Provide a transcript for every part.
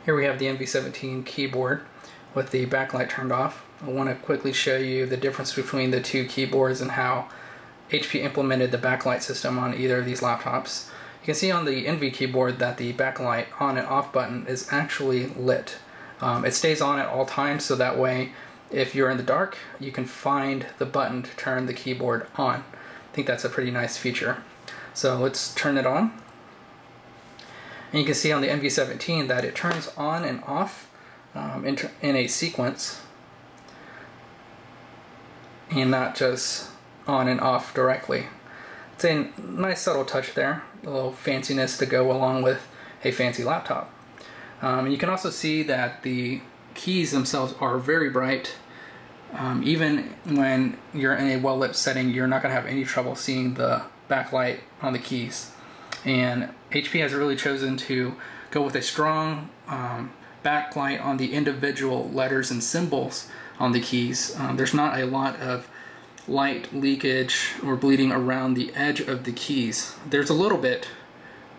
Here we have the NV17 keyboard with the backlight turned off. I want to quickly show you the difference between the two keyboards and how HP implemented the backlight system on either of these laptops. You can see on the NV keyboard that the backlight on and off button is actually lit. It stays on at all times, so that way if you're in the dark you can find the button to turn the keyboard on. I think that's a pretty nice feature. So let's turn it on. And you can see on the NV17 that it turns on and off in a sequence, and not just on and off directly. It's a nice subtle touch there, a little fanciness to go along with a fancy laptop. And you can also see that the keys themselves are very bright. Even when you're in a well-lit setting, you're not going to have any trouble seeing the backlight on the keys. And HP has really chosen to go with a strong backlight on the individual letters and symbols on the keys. There's not a lot of light leakage or bleeding around the edge of the keys. There's a little bit,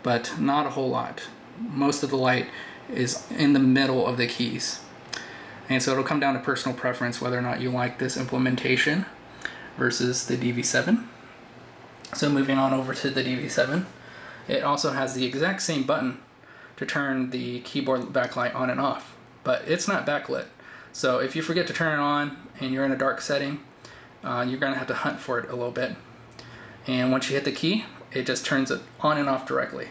but not a whole lot. Most of the light is in the middle of the keys. And so it'll come down to personal preference whether or not you like this implementation versus the DV7. So moving on over to the DV7. It also has the exact same button to turn the keyboard backlight on and off, but it's not backlit. So if you forget to turn it on and you're in a dark setting, you're going to have to hunt for it a little bit. And once you hit the key, it just turns it on and off directly.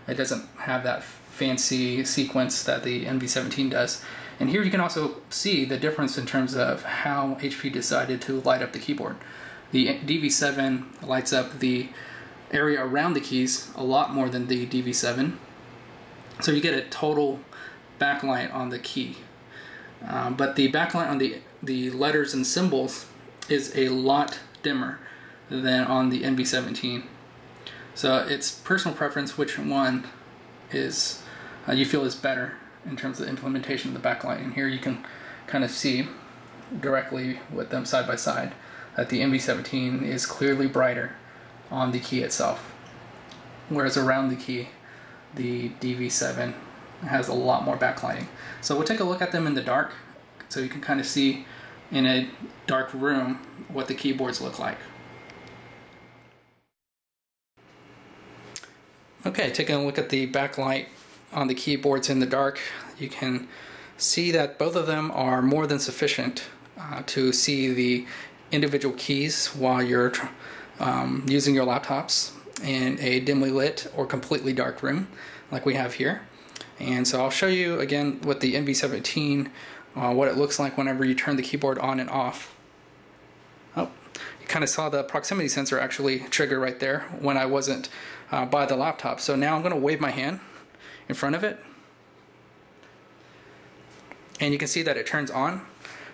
It doesn't have that fancy sequence that the NV17 does. And here you can also see the difference in terms of how HP decided to light up the keyboard. The DV7 lights up the area around the keys a lot more than the DV7, so you get a total backlight on the key. But the backlight on the letters and symbols is a lot dimmer than on the NV17. So it's personal preference which one is you feel is better in terms of implementation of the backlight. And here you can kind of see directly with them side by side that the NV17 is clearly brighter on the key itself, whereas around the key the DV7 has a lot more backlighting. So we'll take a look at them in the dark so you can kind of see in a dark room what the keyboards look like. Okay, taking a look at the backlight on the keyboards in the dark, you can see that both of them are more than sufficient to see the individual keys while you're using your laptops in a dimly lit or completely dark room like we have here. And so I'll show you again with the NV17 what it looks like whenever you turn the keyboard on and off. Oh, you kind of saw the proximity sensor actually trigger right there when I wasn't by the laptop. So now I'm going to wave my hand in front of it, and you can see that it turns on.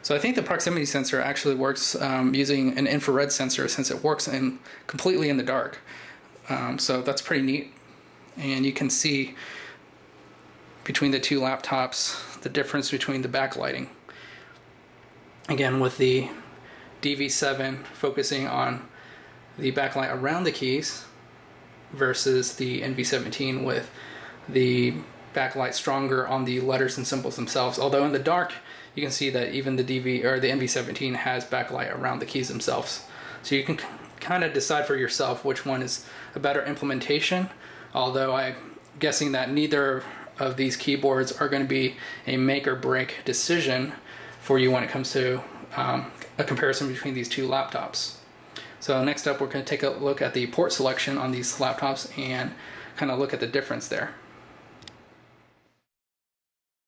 So I think the proximity sensor actually works using an infrared sensor, since it works completely in the dark. So that's pretty neat. And you can see between the two laptops the difference between the backlighting. Again, with the DV7 focusing on the backlight around the keys versus the NV17 with the backlight stronger on the letters and symbols themselves. Although in the dark you can see that even the NV17 has backlight around the keys themselves. So you can kind of decide for yourself which one is a better implementation, although I'm guessing that neither of these keyboards are going to be a make or break decision for you when it comes to a comparison between these two laptops. So next up we're going to take a look at the port selection on these laptops and kind of look at the difference there.